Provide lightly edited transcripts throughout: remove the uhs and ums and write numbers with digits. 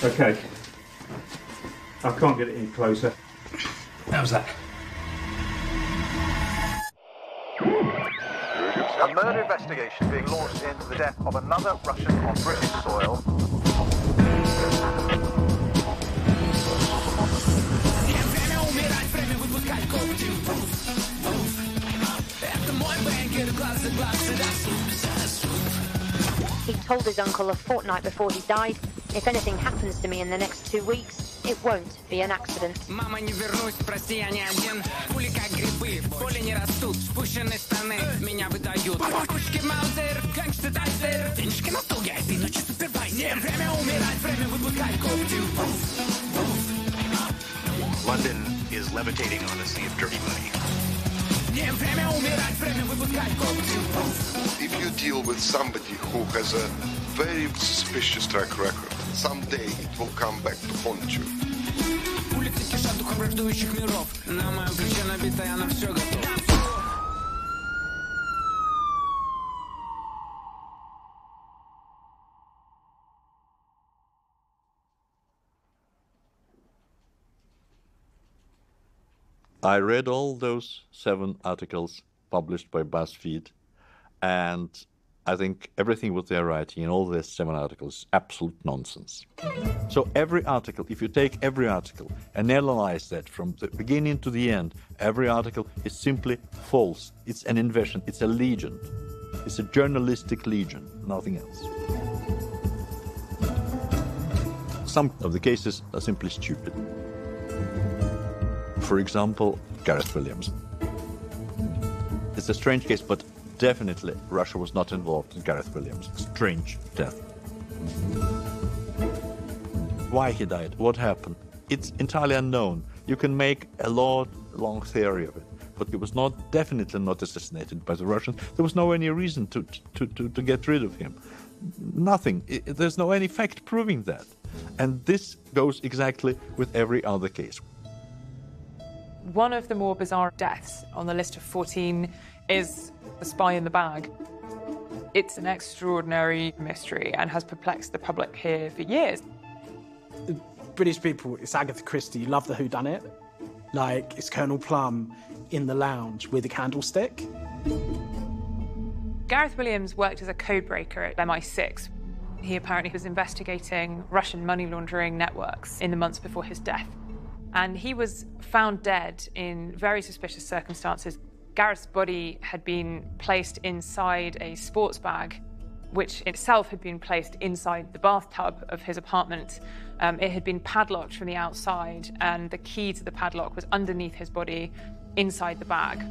Okay. I can't get it any closer. How's that? A murder investigation being launched into the death of another Russian on British soil. He told his uncle a fortnight before he died, if anything happens to me in the next 2 weeks, it won't be an accident. Мама, не вернусь, прости, я не один. Пули как грибы, в поле не растут. Спущенные штаны меня выдают. Пушки Маузер, гангстер Дайзер. Денежки на стол, я этой ночью супервайзер. Время умирать, время выпускать когти. London is levitating on a sea of dirty money. Время умирать, время выпускать когти. If you deal with somebody who has a very suspicious track record, someday it will come back to haunt you. Улицы кишат духом враждующих миров. На моем плече набита, я на все готов. I read all those 7 articles published by BuzzFeed, and I think everything what they're writing in all these 7 articles is absolute nonsense. So every article, if you take every article and analyze that from the beginning to the end, every article is simply false. It's an invention. It's a legend. It's a journalistic legend, nothing else. Some of the cases are simply stupid. For example, Gareth Williams. It's a strange case, but definitely Russia was not involved in Gareth Williams' strange death. Why he died, what happened, it's entirely unknown. You can make a long theory of it, but he was definitely not assassinated by the Russians. There was no any reason to get rid of him. Nothing. There's no any fact proving that. And this goes exactly with every other case. One of the more bizarre deaths on the list of 14 is the spy in the bag. It's an extraordinary mystery and has perplexed the public here for years. The British people, it's Agatha Christie, love the whodunit. Like, it's Colonel Plum in the lounge with a candlestick. Gareth Williams worked as a codebreaker at MI6. He apparently was investigating Russian money laundering networks in the months before his death. And he was found dead in very suspicious circumstances. Gareth's body had been placed inside a sports bag, which itself had been placed inside the bathtub of his apartment. It had been padlocked from the outside, and the key to the padlock was underneath his body, inside the bag.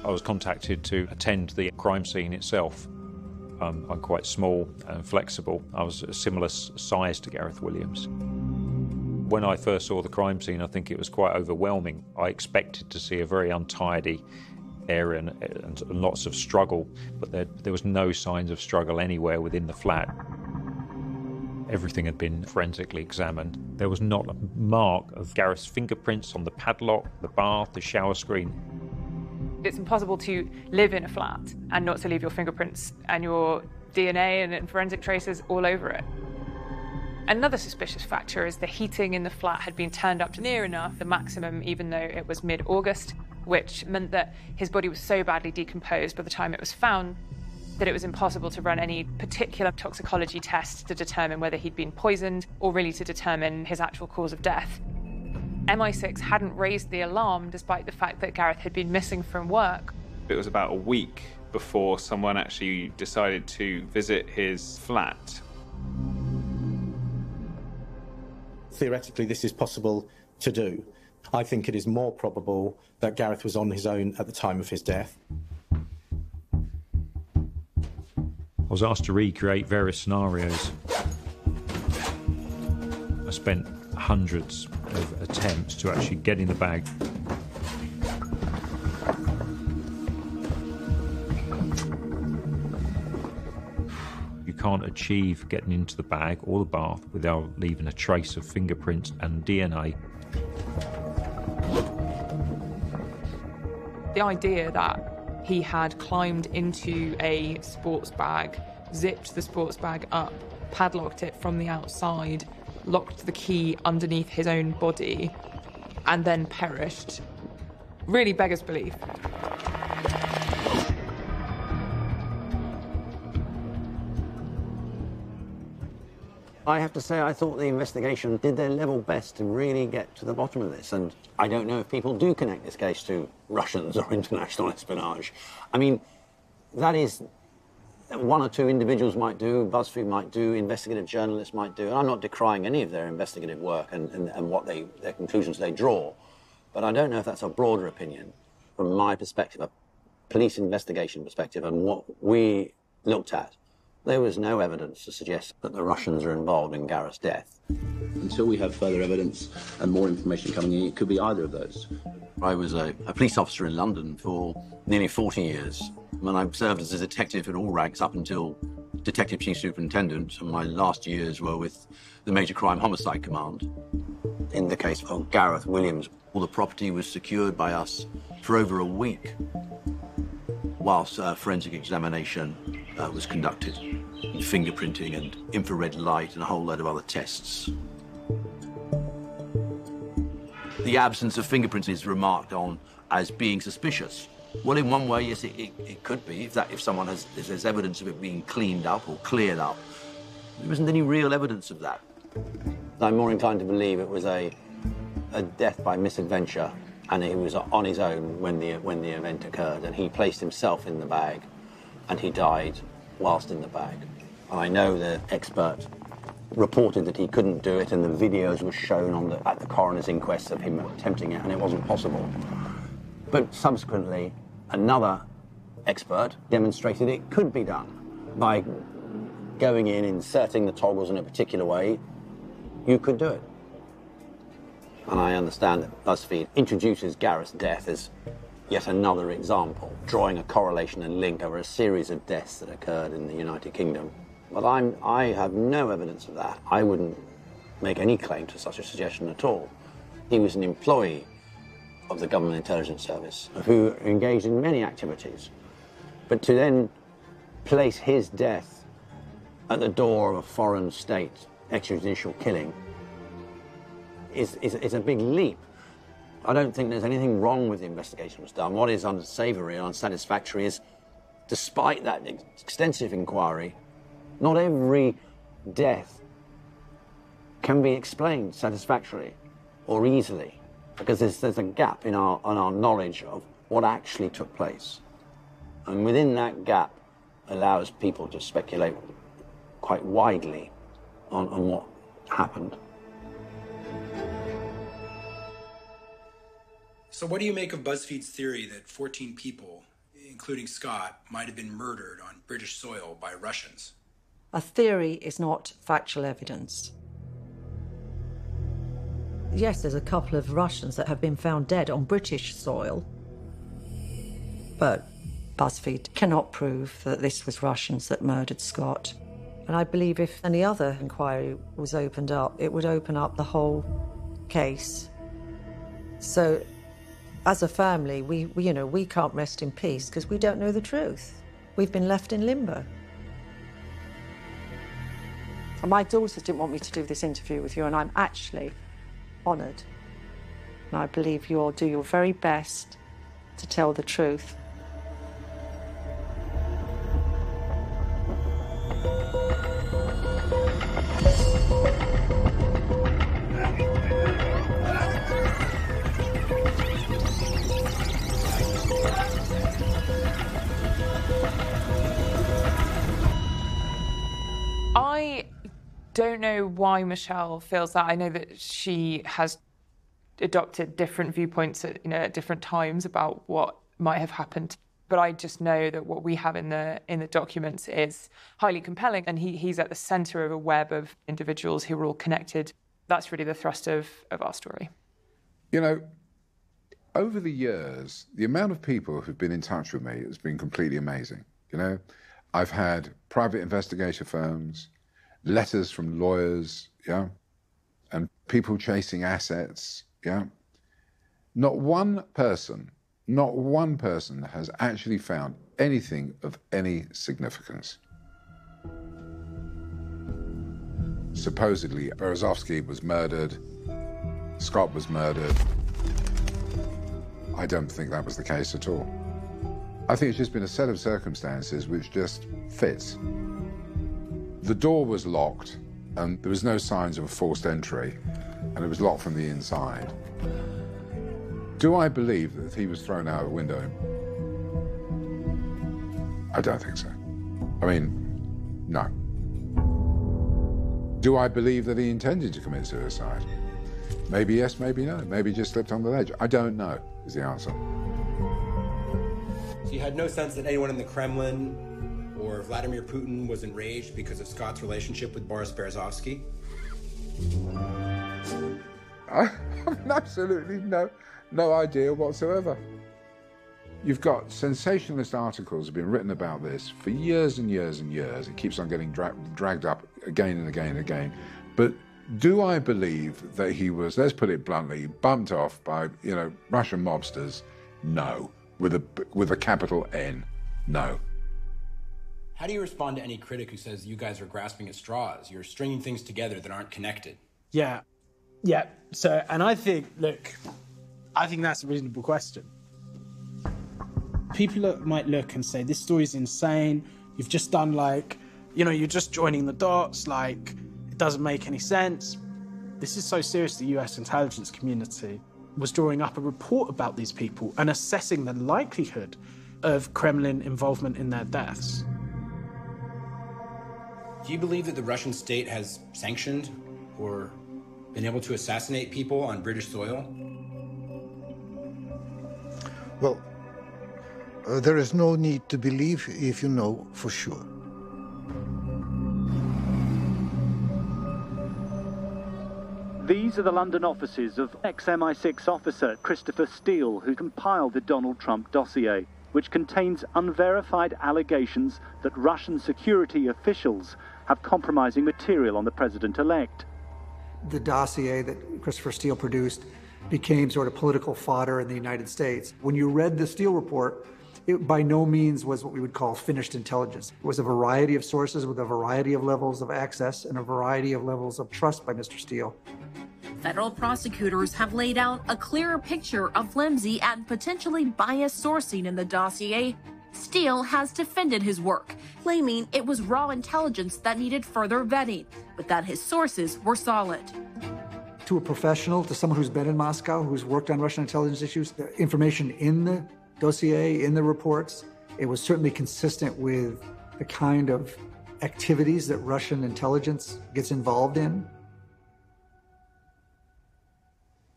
I was contacted to attend the crime scene itself. I'm quite small and flexible. I was a similar size to Gareth Williams. When I first saw the crime scene, I think it was quite overwhelming. I expected to see a very untidy area and lots of struggle, but there was no signs of struggle anywhere within the flat. Everything had been forensically examined. There was not a mark of Gareth's fingerprints on the padlock, the bath, the shower screen. It's impossible to live in a flat and not to leave your fingerprints and your DNA and forensic traces all over it. Another suspicious factor is the heating in the flat had been turned up to near enough the maximum, even though it was mid-August, which meant that his body was so badly decomposed by the time it was found that it was impossible to run any particular toxicology tests to determine whether he'd been poisoned or really to determine his actual cause of death. MI6 hadn't raised the alarm despite the fact that Gareth had been missing from work. It was about a week before someone actually decided to visit his flat. Theoretically, this is possible to do. I think it is more probable that Gareth was on his own at the time of his death. I was asked to recreate various scenarios. I spent hundreds of attempts to actually get in the bag. You can't achieve getting into the bag or the bath without leaving a trace of fingerprints and DNA. The idea that he had climbed into a sports bag, zipped the sports bag up, padlocked it from the outside, locked the key underneath his own body and then perished really beggars belief. I have to say, I thought the investigation did their level best to really get to the bottom of this, and I don't know if people do connect this case to Russians or international espionage. I mean, that is one or two individuals might do, BuzzFeed might do, investigative journalists might do, and I'm not decrying any of their investigative work and what their conclusions they draw, but I don't know if that's a broader opinion from my perspective, a police investigation perspective, and what we looked at. There was no evidence to suggest that the Russians are involved in Gareth's death. Until we have further evidence and more information coming in, it could be either of those. I was a police officer in London for nearly 40 years, and I've served as a detective in all ranks up until Detective Chief Superintendent, and my last years were with the Major Crime Homicide Command. In the case of Gareth Williams, all the property was secured by us for over a week, whilst forensic examination was conducted, and fingerprinting and infrared light and a whole load of other tests. The absence of fingerprints is remarked on as being suspicious. Well, in one way, yes, it could be. If there's evidence of it being cleaned up or cleared up, there isn't any real evidence of that. I'm more inclined to believe it was a death by misadventure, and he was on his own when the event occurred, and he placed himself in the bag, and he died whilst in the bag. And I know the expert reported that he couldn't do it, and the videos were shown at the coroner's inquest of him attempting it, and it wasn't possible. But subsequently, another expert demonstrated it could be done by going in, inserting the toggles in a particular way. You could do it. And I understand that BuzzFeed introduces Gareth's death as yet another example, drawing a correlation and link over a series of deaths that occurred in the United Kingdom. But I have no evidence of that. I wouldn't make any claim to such a suggestion at all. He was an employee of the Government Intelligence Service who engaged in many activities. But to then place his death at the door of a foreign state extrajudicial killing is a big leap. I don't think there's anything wrong with the investigation that was done. What is unsavoury and unsatisfactory is, despite that extensive inquiry, not every death can be explained satisfactorily or easily, because there's a gap in our knowledge of what actually took place. And within that gap allows people to speculate quite widely on what happened. So what do you make of BuzzFeed's theory that 14 people, including Scott, might have been murdered on British soil by Russians? A theory is not factual evidence. Yes, there's a couple of Russians that have been found dead on British soil, but BuzzFeed cannot prove that this was Russians that murdered Scott. And I believe if any other inquiry was opened up, it would open up the whole case. So, as a family, we can't rest in peace because we don't know the truth. We've been left in limbo. And my daughters didn't want me to do this interview with you, and I'm actually honoured. And I believe you'll do your very best to tell the truth. I don't know why Michelle feels that. I know that she has adopted different viewpoints at different times about what might have happened. But I just know that what we have in the documents is highly compelling, and he's at the centre of a web of individuals who are all connected. That's really the thrust of our story. You know, over the years, the amount of people who've been in touch with me has been completely amazing. You know, I've had private investigation firms, letters from lawyers, yeah, and people chasing assets, yeah. Not one person has actually found anything of any significance. supposedly Berezovsky was murdered, Scott was murdered. I don't think that was the case at all. I think it's just been a set of circumstances which just fits. The door was locked and there was no signs of a forced entry, and it was locked from the inside. Do I believe that he was thrown out a window? I don't think so. I mean, no. Do I believe that he intended to commit suicide? Maybe yes, maybe no. Maybe he just slipped on the ledge. I don't know, is the answer. So you had no sense that anyone in the Kremlin or Vladimir Putin was enraged because of Scott's relationship with Boris Berezovsky? I have absolutely no idea whatsoever. You've got sensationalist articles have been written about this for years and years and years. It keeps on getting dragged up again and again and again. But do I believe that he was, let's put it bluntly, bumped off by, Russian mobsters? No. With a capital N. No. How do you respond to any critic who says you guys are grasping at straws? You're stringing things together that aren't connected. Yeah. So, and I think that's a reasonable question. People might look and say, this story's insane. You've just done you're just joining the dots. It doesn't make any sense. This is so serious. The US intelligence community was drawing up a report about these people and assessing the likelihood of Kremlin involvement in their deaths. Do you believe that the Russian state has sanctioned or been able to assassinate people on British soil? Well, there is no need to believe if you know for sure. These are the London offices of ex-MI6 officer Christopher Steele, who compiled the Donald Trump dossier, which contains unverified allegations that Russian security officials have compromising material on the president-elect. The dossier that Christopher Steele produced became sort of political fodder in the United States. When you read the Steele report, it by no means was what we would call finished intelligence. It was a variety of sources with a variety of levels of access and a variety of levels of trust by Mr. Steele. Federal prosecutors have laid out a clearer picture of flimsy and potentially biased sourcing in the dossier. Steele has defended his work, claiming it was raw intelligence that needed further vetting, but that his sources were solid. To a professional, to someone who's been in Moscow, who's worked on Russian intelligence issues, the information in the dossier, in the reports, it was certainly consistent with the kind of activities that Russian intelligence gets involved in.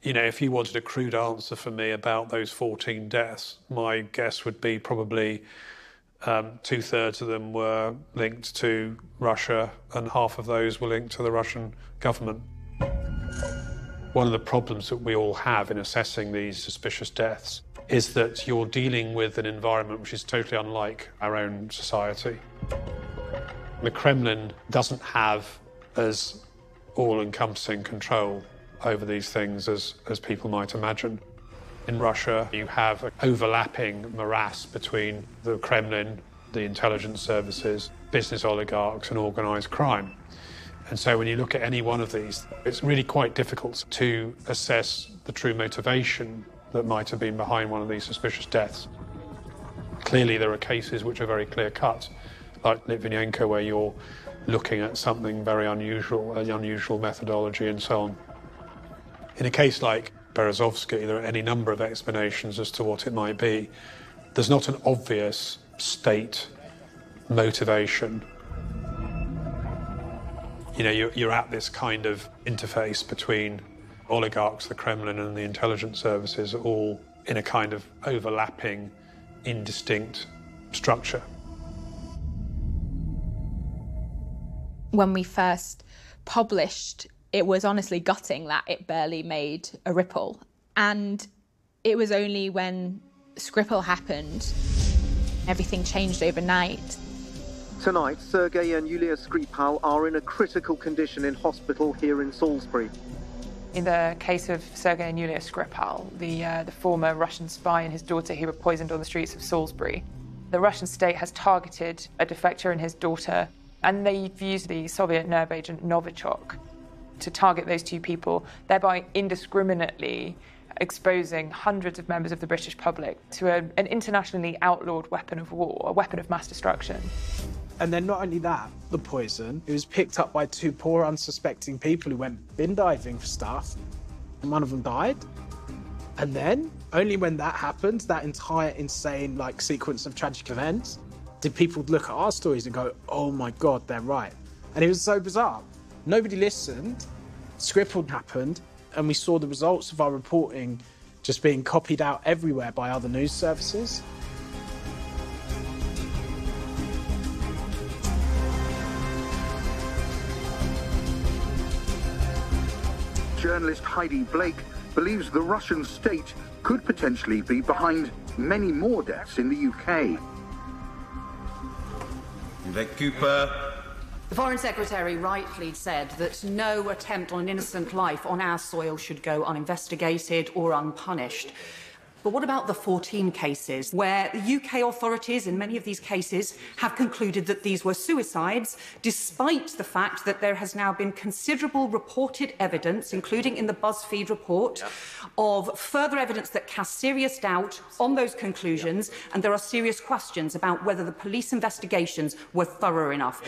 If you wanted a crude answer for me about those 14 deaths, my guess would be probably 2/3 of them were linked to Russia and half of those were linked to the Russian government. One of the problems that we all have in assessing these suspicious deaths is that you're dealing with an environment which is totally unlike our own society. The Kremlin doesn't have as all-encompassing control over these things as people might imagine. In Russia, you have an overlapping morass between the Kremlin, the intelligence services, business oligarchs, and organised crime. And so when you look at any one of these, it's really quite difficult to assess the true motivation that might have been behind one of these suspicious deaths. Clearly, there are cases which are very clear-cut, like Litvinenko, where you're looking at something very unusual, an unusual methodology and so on. In a case like Berezovsky, there are any number of explanations as to what it might be. There's not an obvious state motivation. You're at this kind of interface between oligarchs, the Kremlin, and the intelligence services, all in a kind of overlapping, indistinct structure. When we first published, it was honestly gutting that it barely made a ripple. And it was only when Skripal happened, everything changed overnight. Tonight, Sergei and Yulia Skripal are in a critical condition in hospital here in Salisbury. In the case of Sergei and Yulia Skripal, the former Russian spy and his daughter who were poisoned on the streets of Salisbury, the Russian state has targeted a defector and his daughter And they've used the Soviet nerve agent Novichok to target those two people, thereby indiscriminately exposing hundreds of members of the British public to an internationally outlawed weapon of war, a weapon of mass destruction. And then not only that, the poison, it was picked up by two poor unsuspecting people who went bin diving for stuff, and one of them died. And then, only when that happened, that entire insane sequence of tragic events, did people look at our stories and go, oh my God, they're right. And it was so bizarre. Nobody listened, Skripal happened, and we saw the results of our reporting just being copied out everywhere by other news services. Journalist Heidi Blake believes the Russian state could potentially be behind many more deaths in the UK. Yvette Cooper. The Foreign Secretary rightly said that no attempt on an innocent life on our soil should go uninvestigated or unpunished. But what about the 14 cases where the UK authorities, in many of these cases, have concluded that these were suicides, despite the fact that there has now been considerable reported evidence, including in the BuzzFeed report, of further evidence that casts serious doubt on those conclusions, and there are serious questions about whether the police investigations were thorough enough.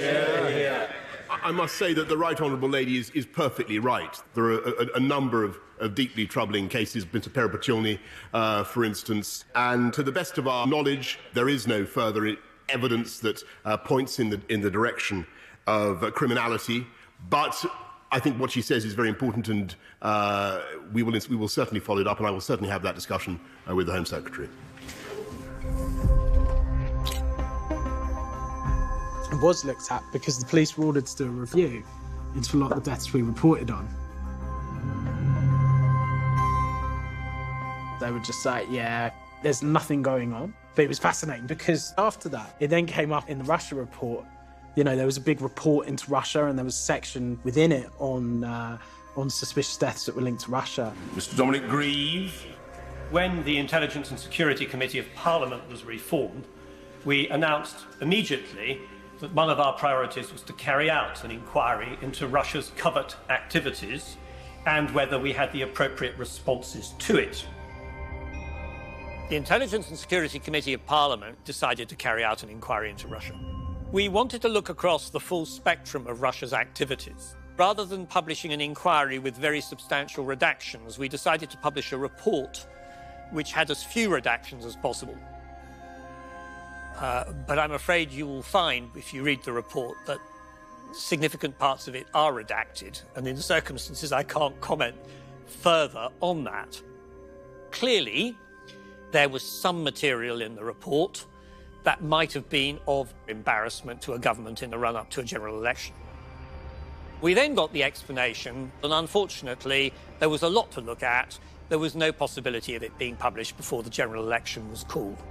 I must say that the Right Honourable Lady is perfectly right. There are a number of deeply troubling cases, Mr. Perapationi, for instance, and to the best of our knowledge, there is no further evidence that points in the direction of criminality. But I think what she says is very important, and we will certainly follow it up, and I will certainly have that discussion with the Home Secretary. It was looked at because the police were ordered to do a review into a lot of the deaths we reported on. They were just like, yeah, there's nothing going on. But it was fascinating because after that, it then came up in the Russia report. You know, there was a big report into Russia and there was a section within it on suspicious deaths that were linked to Russia. Mr. Dominic Grieve. When the Intelligence and Security Committee of Parliament was reformed, we announced immediately that one of our priorities was to carry out an inquiry into Russia's covert activities and whether we had the appropriate responses to it. The Intelligence and Security Committee of Parliament decided to carry out an inquiry into Russia. We wanted to look across the full spectrum of Russia's activities. Rather than publishing an inquiry with very substantial redactions, we decided to publish a report which had as few redactions as possible. But I'm afraid you will find, if you read the report, that significant parts of it are redacted, and in the circumstances I can't comment further on that. Clearly, there was some material in the report that might have been of embarrassment to a government in the run-up to a general election. We then got the explanation, and unfortunately, there was a lot to look at. There was no possibility of it being published before the general election was called.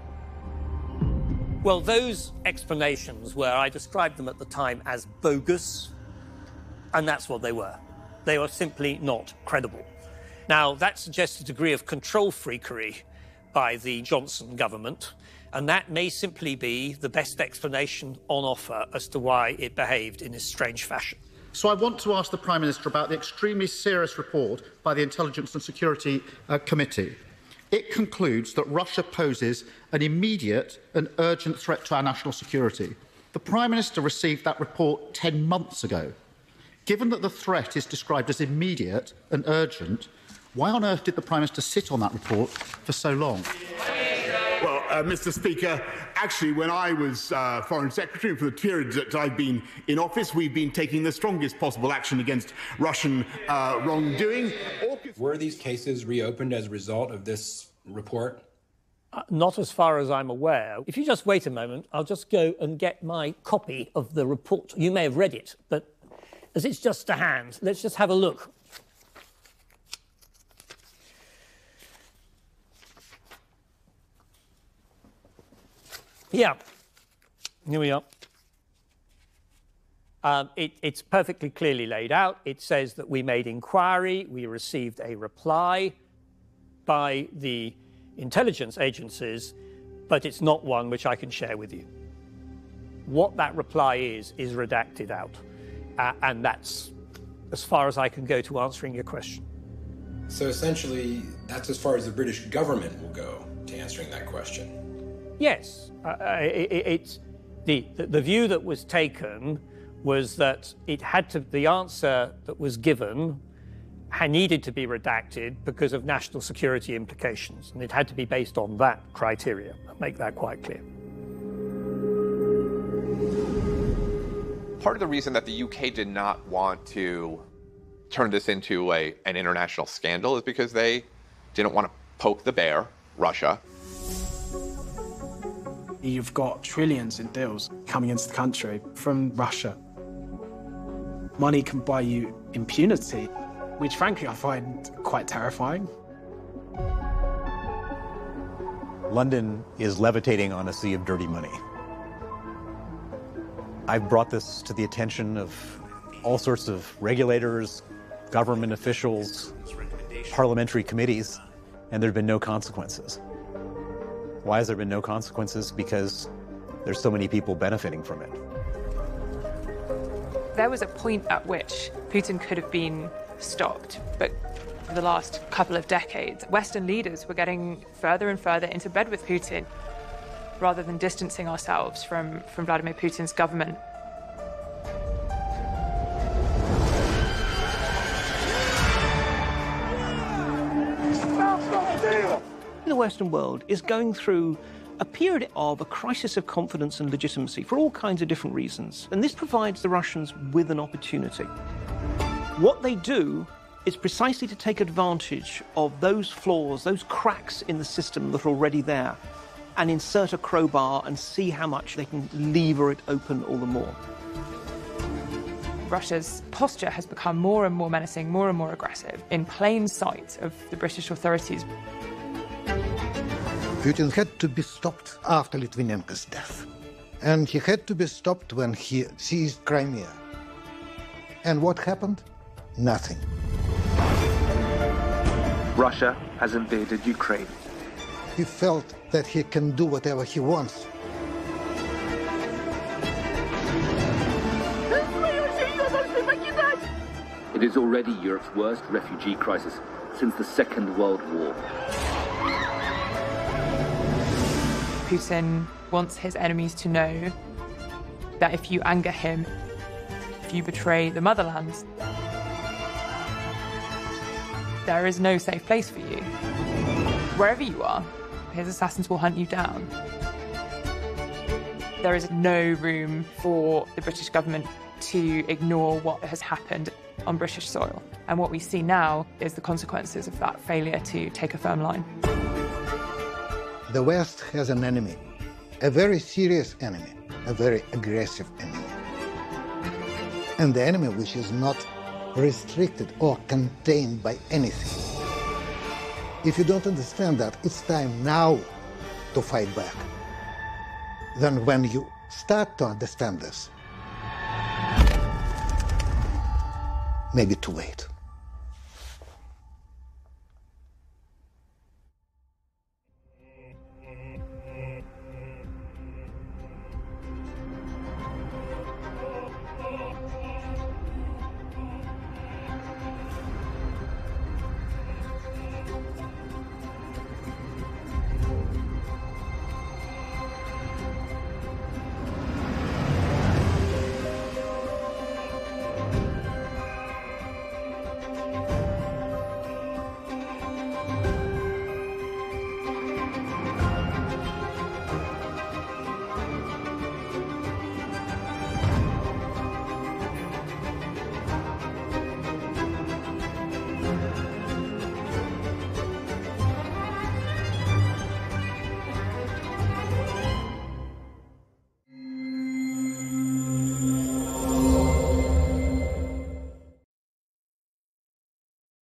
Well, those explanations were, I described them at the time as bogus, and that's what they were. They were simply not credible. Now, that suggests a degree of control freakery by the Johnson government, and that may simply be the best explanation on offer as to why it behaved in this strange fashion. So I want to ask the Prime Minister about the extremely serious report by the Intelligence and Security Committee. It concludes that Russia poses an immediate and urgent threat to our national security. The Prime Minister received that report 10 months ago. Given that the threat is described as immediate and urgent, why on earth did the Prime Minister sit on that report for so long? Well, Mr. Speaker, actually, when I was Foreign Secretary, for the period that I've been in office, we've been taking the strongest possible action against Russian wrongdoing. Were these cases reopened as a result of this report? Not as far as I'm aware. If you just wait a moment, I'll just go and get my copy of the report. You may have read it, but as it's just to hand, let's just have a look. Yeah, here we are. It's perfectly clearly laid out. It says that we made inquiry, we received a reply by the intelligence agencies, but it's not one which I can share with you. What that reply is redacted out. And that's as far as I can go to answering your question. So essentially, that's as far as the British government will go to answering that question. Yes. It's the view that was taken was that the answer that was given needed to be redacted because of national security implications, and it had to be based on that criteria. I'll make that quite clear. Part of the reason that the UK did not want to turn this into an international scandal is because they didn't want to poke the bear, Russia. You've got trillions in deals coming into the country from Russia. Money can buy you impunity, which frankly I find quite terrifying. London is levitating on a sea of dirty money. I've brought this to the attention of all sorts of regulators, government officials, parliamentary committees, and there have been no consequences. Why has there been no consequences? Because there's so many people benefiting from it. There was a point at which Putin could have been stopped, but for the last couple of decades, Western leaders were getting further and further into bed with Putin, rather than distancing ourselves from Vladimir Putin's government. The Western world is going through a period of a crisis of confidence and legitimacy for all kinds of different reasons. And this provides the Russians with an opportunity. What they do is precisely to take advantage of those flaws, those cracks in the system that are already there, and insert a crowbar and see how much they can lever it open all the more. Russia's posture has become more and more menacing, more and more aggressive, in plain sight of the British authorities. Putin had to be stopped after Litvinenko's death. And he had to be stopped when he seized Crimea. And what happened? Nothing. Russia has invaded Ukraine. He felt that he can do whatever he wants. It is already Europe's worst refugee crisis since the Second World War. Putin wants his enemies to know that if you anger him, if you betray the motherland, there is no safe place for you. Wherever you are, his assassins will hunt you down. There is no room for the British government to ignore what has happened on British soil. And what we see now is the consequences of that failure to take a firm line. The West has an enemy, a very serious enemy, a very aggressive enemy. And the enemy which is not restricted or contained by anything. If you don't understand that, it's time now to fight back. Then when you start to understand this, maybe too late.